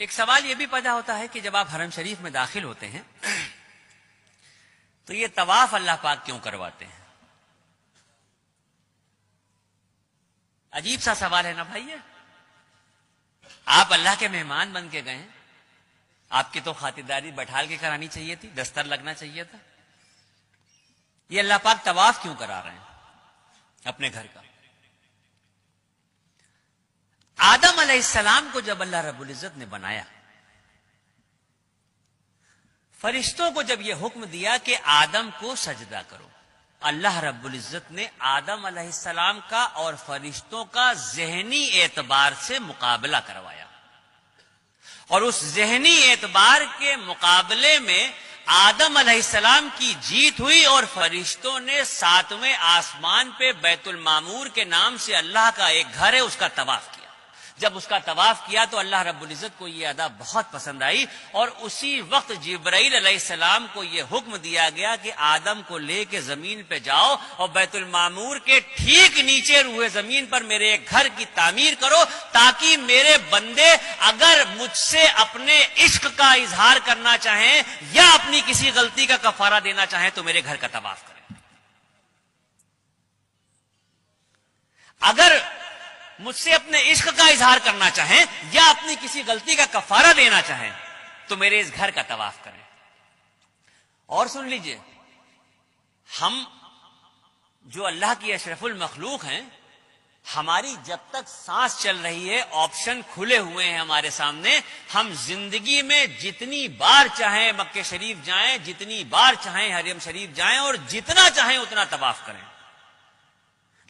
ایک سوال یہ بھی پیدا ہوتا ہے کہ جب آپ حرم شریف میں داخل ہوتے ہیں تو یہ طواف اللہ پاک کیوں کرواتے ہیں؟ عجیب سا سوال ہے نا بھائی. آپ اللہ کے مہمان بن کے گئے ہیں، آپ کی تو خاطرداری بٹھال کے کرانی چاہیے تھی، دستر لگنا چاہیے تھا. یہ اللہ پاک طواف کیوں کرا رہے ہیں اپنے گھر کا؟ آدم علیہ السلام کو جب اللہ رب العزت نے بنایا، فرشتوں کو جب یہ حکم دیا کہ آدم کو سجدہ کرو، اللہ رب العزت نے آدم علیہ السلام کا اور فرشتوں کا ذہنی اعتبار سے مقابلہ کروایا، اور اس ذہنی اعتبار کے مقابلے میں آدم علیہ السلام کی جیت ہوئی، اور فرشتوں نے 7ویں آسمان پہ بیت المعمور کے نام سے اللہ کا ایک گھر ہے اس کا طواف کیا. جب اس کا طواف کیا تو اللہ رب العزت کو یہ ادا بہت پسند آئی، اور اسی وقت جبرائیل علیہ السلام کو یہ حکم دیا گیا کہ آدم کو لے کے زمین پہ جاؤ اور بیت المعمور کے ٹھیک نیچے روئے زمین پر میرے ایک گھر کی تعمیر کرو، تاکہ میرے بندے اگر مجھ سے اپنے عشق کا اظہار کرنا چاہیں یا اپنی کسی غلطی کا کفارہ دینا چاہیں تو میرے گھر کا طواف کریں. اگر مجھ سے اپنے عشق کا اظہار کرنا چاہیں یا اپنی کسی غلطی کا کفارہ دینا چاہیں تو میرے اس گھر کا طواف کریں. اور سن لیجئے، ہم جو اللہ کی اشرف المخلوق ہیں، ہماری جب تک سانس چل رہی ہے آپشن کھلے ہوئے ہیں ہمارے سامنے. ہم زندگی میں جتنی بار چاہیں مکہ شریف جائیں، جتنی بار چاہیں حرم شریف جائیں، اور جتنا چاہیں اتنا طواف کریں.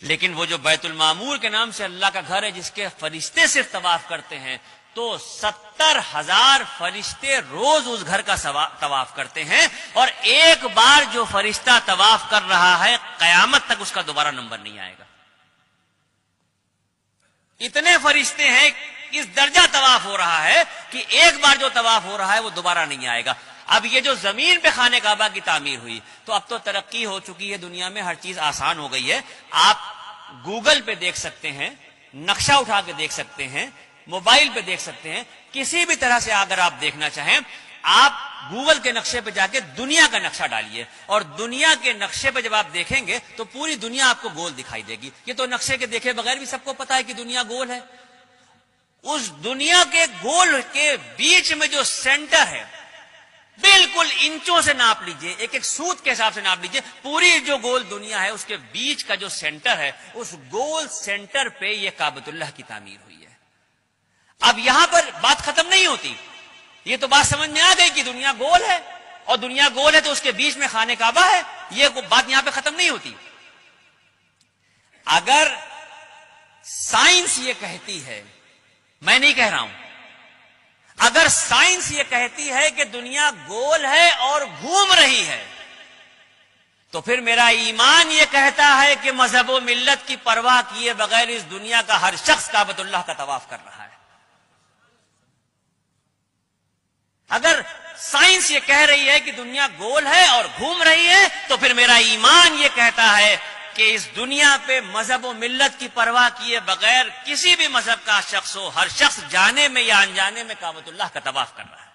لیکن وہ جو بیت المعمور کے نام سے اللہ کا گھر ہے جس کے فرشتے صرف طواف کرتے ہیں، تو 70,000 فرشتے روز اس گھر کا طواف کرتے ہیں، اور ایک بار جو فرشتہ طواف کر رہا ہے قیامت تک اس کا دوبارہ نمبر نہیں آئے گا. اتنے فرشتے ہیں، اس درجہ طواف ہو رہا ہے کہ ایک بار جو طواف ہو رہا ہے وہ دوبارہ نہیں آئے گا. اب یہ جو زمین پہ خانہ کعبہ کی تعمیر ہوئی، تو اب تو ترقی ہو چکی ہے دنیا میں، ہر چیز آسان ہو گئی ہے. آپ گوگل پہ دیکھ سکتے ہیں، نقشہ اٹھا کے دیکھ سکتے ہیں، موبائل پہ دیکھ سکتے ہیں، کسی بھی طرح سے اگر آپ دیکھنا چاہیں آپ گوگل کے نقشے پہ جا کے دنیا کا نقشہ ڈالیے، اور دنیا کے نقشے پہ جب آپ دیکھیں گے تو پوری دنیا آپ کو گول دکھائی دے گی. یہ تو نقشے کے دیکھے بغیر بھی سب کو پتا ہے کہ دنیا گول ہے. اس دنیا کے گول کے بیچ میں جو سینٹر ہے، بالکل انچوں سے ناپ لیجئے، ایک ایک سوت کے حساب سے ناپ لیجئے، پوری جو گول دنیا ہے اس کے بیچ کا جو سینٹر ہے، اس گول سینٹر پہ یہ کعبۃ اللہ کی تعمیر ہوئی ہے. اب یہاں پر بات ختم نہیں ہوتی، یہ تو بات سمجھ میں آ گئی کہ دنیا گول ہے، اور دنیا گول ہے تو اس کے بیچ میں خانہ کعبہ ہے. یہ بات یہاں پہ ختم نہیں ہوتی. اگر سائنس یہ کہتی ہے، میں نہیں کہہ رہا ہوں، اگر سائنس یہ کہتی ہے کہ دنیا گول ہے اور گھوم رہی ہے، تو پھر میرا ایمان یہ کہتا ہے کہ مذہب و ملت کی پرواہ کیے بغیر اس دنیا کا ہر شخص کعبۃ اللہ کا طواف کر رہا ہے. اگر سائنس یہ کہہ رہی ہے کہ دنیا گول ہے اور گھوم رہی ہے، تو پھر میرا ایمان یہ کہتا ہے کہ اس دنیا پہ مذہب و ملت کی پرواہ کیے بغیر کسی بھی مذہب کا شخص ہو، ہر شخص جانے میں یا انجانے میں کعبۃ اللہ کا طواف کر رہا ہے.